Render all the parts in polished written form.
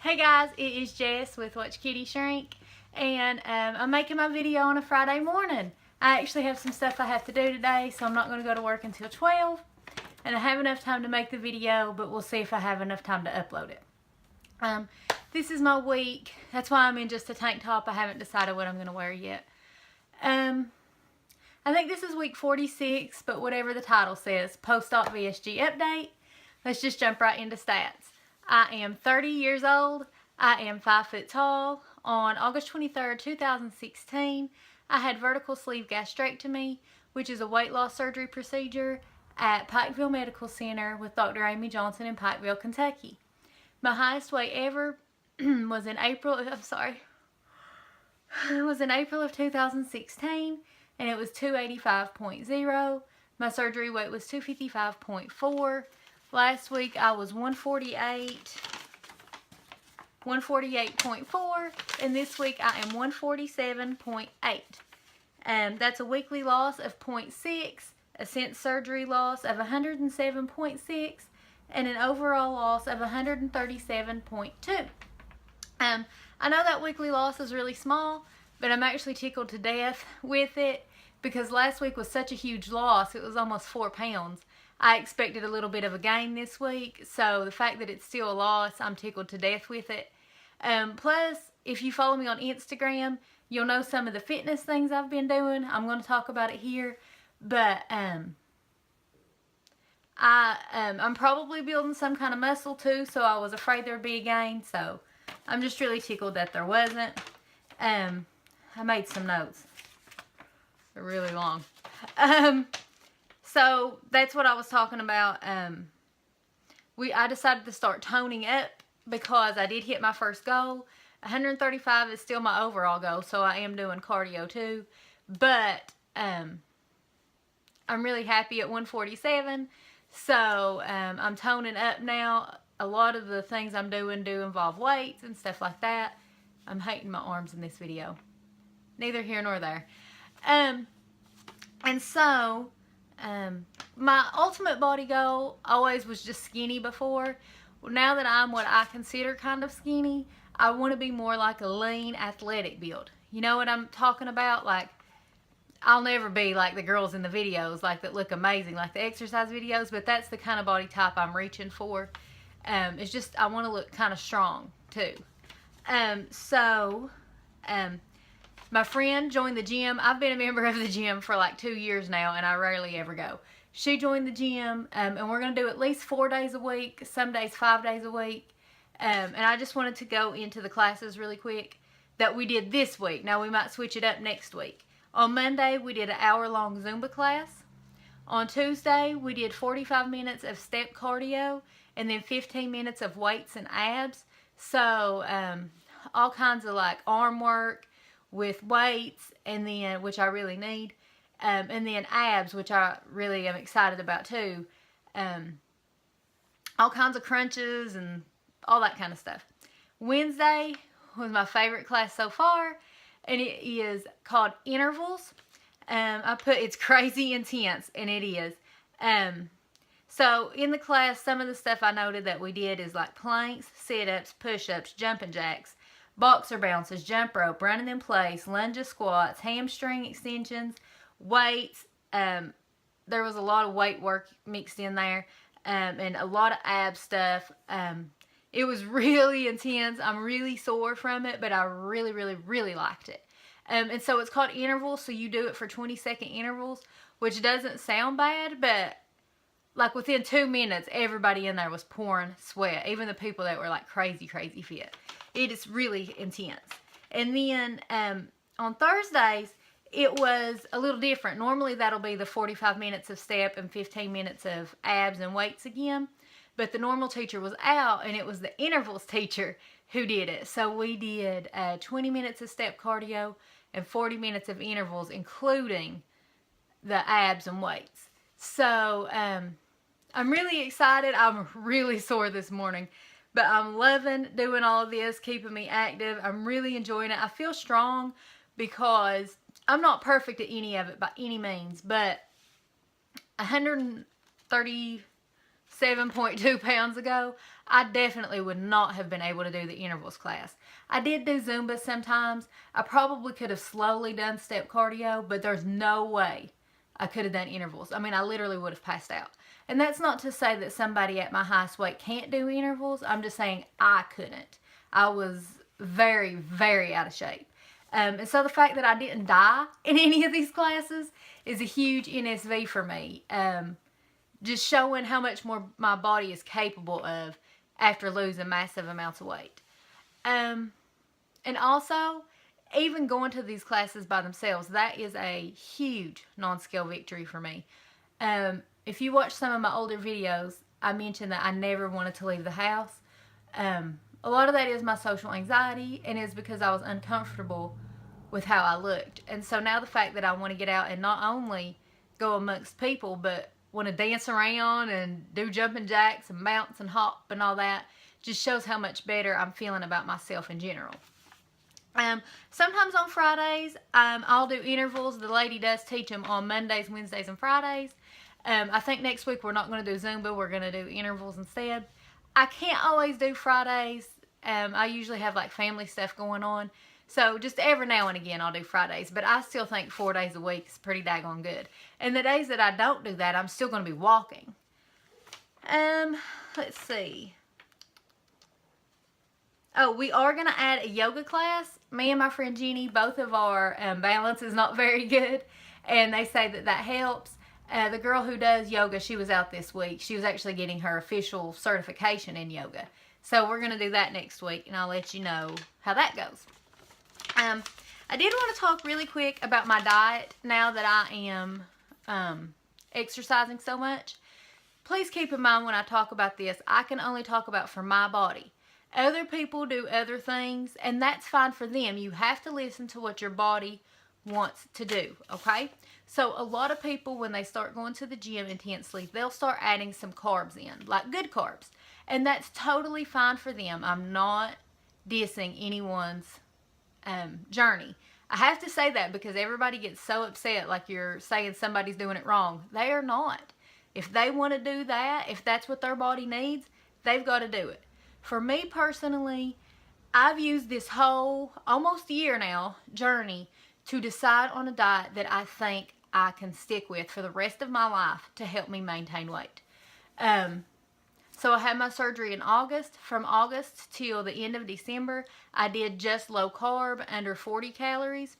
Hey guys, it is Jess with Watch Kitty Shrink, and I'm making my video on a Friday morning. I actually have some stuff I have to do today, so I'm not going to go to work until 12, and I have enough time to make the video, but we'll see if I have enough time to upload it. This is my week. That's why I'm in just a tank top. I haven't decided what I'm going to wear yet. I think this is week 46, but whatever the title says, post-op VSG update. Let's just jump right into stats. I am 30 years old. I am 5 foot tall. On August 23rd, 2016, I had vertical sleeve gastrectomy, which is a weight loss surgery procedure at Pikeville Medical Center with Dr. Amy Johnson in Pikeville, Kentucky. My highest weight ever was in April of 2016, and it was 285.0. My surgery weight was 255.4. Last week I was 148.4, and this week I am 147.8. That's a weekly loss of 0.6, a since surgery loss of 107.6, and an overall loss of 137.2. I know that weekly loss is really small, but I'm actually tickled to death with it because last week was such a huge loss. It was almost 4 pounds. I expected a little bit of a gain this week, so the fact that it's still a loss, I'm tickled to death with it. Plus, if you follow me on Instagram, you'll know some of the fitness things I've been doing. I'm going to talk about it here, but I'm probably building some kind of muscle too, so I was afraid there'd be a gain, so I'm just really tickled that there wasn't. I made some notes. They're really long. So that's what I was talking about. I decided to start toning up because I did hit my first goal. 135 is still my overall goal, so I am doing cardio too. But I'm really happy at 147. So I'm toning up now. A lot of the things I'm doing do involve weights and stuff like that. I'm hating my arms in this video. Neither here nor there. And so my ultimate body goal always was just skinny before. Well, now that I'm what I consider kind of skinny, I want to be more like a lean, athletic build. You know what I'm talking about? Like, I'll never be like the girls in the videos, like that look amazing, like the exercise videos, but that's the kind of body type I'm reaching for. It's just, I want to look kind of strong too. My friend joined the gym. I've been a member of the gym for like 2 years now, and I rarely ever go. She joined the gym, and we're going to do at least 4 days a week, some days 5 days a week. And I just wanted to go into the classes really quick that we did this week. Now, we might switch it up next week. On Monday, we did an hour-long Zumba class. On Tuesday, we did 45 minutes of step cardio, and then 15 minutes of weights and abs. So, all kinds of like arm work with weights, and then, which I really need, and then abs, which I really am excited about too. All kinds of crunches and all that kind of stuff. Wednesday was my favorite class so far, and it is called intervals. It's crazy intense, and it is. So in the class, some of the stuff I noted that we did is like planks, sit-ups, push-ups, jumping jacks, boxer bounces, jump rope, running in place, lunges, squats, hamstring extensions, weights. There was a lot of weight work mixed in there, and a lot of ab stuff. It was really intense. I'm really sore from it, but I really, really, really liked it. And so it's called intervals, so you do it for 20-second intervals, which doesn't sound bad, but like within 2 minutes, everybody in there was pouring sweat, even the people that were like crazy, crazy fit. It is really intense. And then on Thursdays, it was a little different. Normally that'll be the 45 minutes of step and 15 minutes of abs and weights again. But the normal teacher was out, and it was the intervals teacher who did it. So we did 20 minutes of step cardio and 40 minutes of intervals, including the abs and weights. So I'm really excited. I'm really sore this morning. But I'm loving doing all of this, keeping me active. I'm really enjoying it. I feel strong because I'm not perfect at any of it by any means. But 137 7.2 pounds ago, I definitely would not have been able to do the intervals class. I did do Zumba sometimes. I probably could have slowly done step cardio, but there's no way I could have done intervals. I mean, I literally would have passed out. And that's not to say that somebody at my highest weight can't do intervals. I'm just saying I couldn't. I was very, very out of shape. And so the fact that I didn't die in any of these classes is a huge NSV for me. Just showing how much more my body is capable of after losing massive amounts of weight. And also, even going to these classes by themselves, that is a huge non-scale victory for me. If you watch some of my older videos, I mentioned that I never wanted to leave the house. A lot of that is my social anxiety, and is because I was uncomfortable with how I looked. And so now the fact that I want to get out and not only go amongst people, but want to dance around and do jumping jacks and bounce and hop and all that, just shows how much better I'm feeling about myself in general. Sometimes on Fridays, I'll do intervals. The lady does teach them on Mondays, Wednesdays, and Fridays. I think next week we're not going to do Zumba. We're going to do intervals instead. I can't always do Fridays. I usually have like family stuff going on. So just every now and again I'll do Fridays. But I still think 4 days a week is pretty daggone good. And the days that I don't do that, I'm still going to be walking. Let's see. Oh, we are going to add a yoga class. Me and my friend Jeannie, both of our balance is not very good. And they say that that helps. The girl who does yoga, she was out this week. She was actually getting her official certification in yoga. So we're going to do that next week, and I'll let you know how that goes. I did want to talk really quick about my diet now that I am exercising so much. Please keep in mind when I talk about this, I can only talk about for my body. Other people do other things, and that's fine for them. You have to listen to what your body wants to do, okay? So a lot of people, when they start going to the gym intensely, they'll start adding some carbs in, like good carbs. And that's totally fine for them. I'm not dissing anyone's journey. I have to say that because everybody gets so upset like you're saying somebody's doing it wrong. They are not. If they want to do that, if that's what their body needs, they've got to do it. For me personally, I've used this whole, almost year now, journey to decide on a diet that I think I can stick with for the rest of my life to help me maintain weight. So I had my surgery in August. From August till the end of December, I did just low carb, under 40 calories.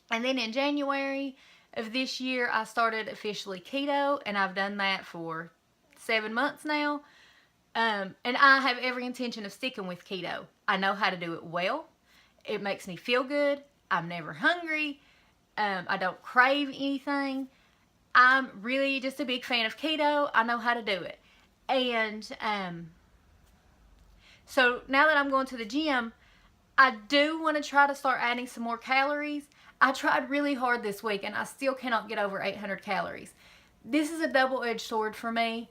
And then in January of this year, I started officially keto, and I've done that for 7 months now. And I have every intention of sticking with keto. I know how to do it well. It makes me feel good. I'm never hungry. I don't crave anything. I'm really just a big fan of keto. I know how to do it. And so now that I'm going to the gym, I do want to try to start adding some more calories. I tried really hard this week, and I still cannot get over 800 calories. This is a double-edged sword for me.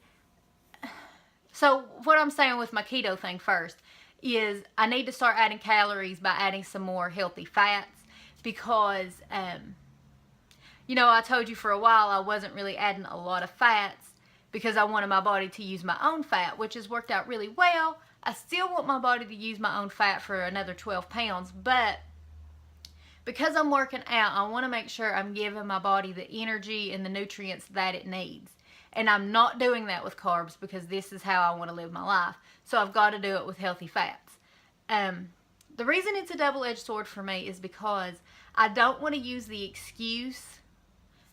So what I'm saying with my keto thing first is I need to start adding calories by adding some more healthy fats because, you know, I told you for a while I wasn't really adding a lot of fats because I wanted my body to use my own fat, which has worked out really well. I still want my body to use my own fat for another 12 pounds, but because I'm working out, I want to make sure I'm giving my body the energy and the nutrients that it needs. And I'm not doing that with carbs because this is how I want to live my life. So I've got to do it with healthy fats. The reason it's a double-edged sword for me is because I don't want to use the excuse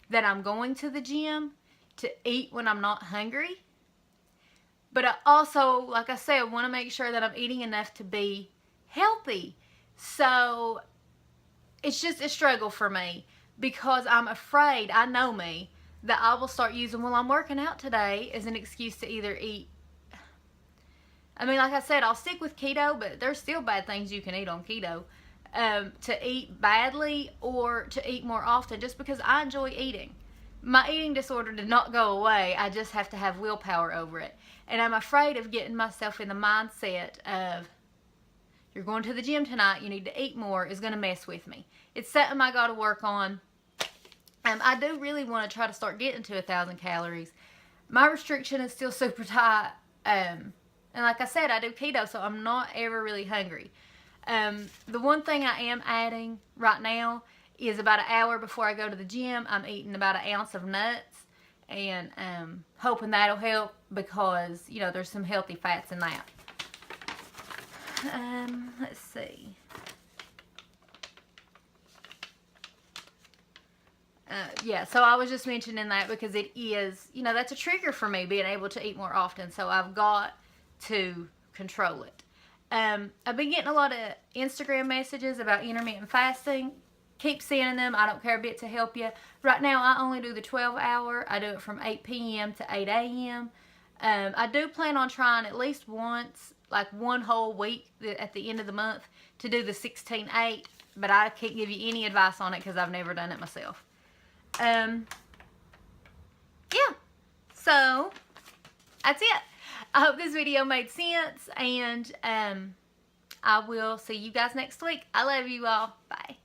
that I'm going to the gym to eat when I'm not hungry. But I also, like I said, want to make sure that I'm eating enough to be healthy. So it's just a struggle for me because I'm afraid, I know me, that I will start using, well, I'm working out today as an excuse to either eat. I mean, like I said, I'll stick with keto, but there's still bad things you can eat on keto. To eat badly or to eat more often just because I enjoy eating. My eating disorder did not go away. I just have to have willpower over it. And I'm afraid of getting myself in the mindset of, you're going to the gym tonight, you need to eat more, is going to mess with me. It's something I got to work on. I do really want to try to start getting to 1,000 calories. my restriction is still super tight. And like I said, I do keto, so I'm not ever really hungry. The one thing I am adding right now is about an hour before I go to the gym, I'm eating about an ounce of nuts, and hoping that'll help because, you know, there's some healthy fats in that. Let's see. Yeah, so I was just mentioning that because it is, you know, that's a trigger for me, being able to eat more often. So I've got to control it. I've been getting a lot of Instagram messages about intermittent fasting. Keep sending them. I don't care a bit to help you. Right now, I only do the 12-hour. I do it from 8 p.m. to 8 a.m. I do plan on trying at least once, like one whole week at the end of the month, to do the 16-8. But I can't give you any advice on it because I've never done it myself. Yeah, so that's it. I hope this video made sense, and I will see you guys next week. I love you all. Bye.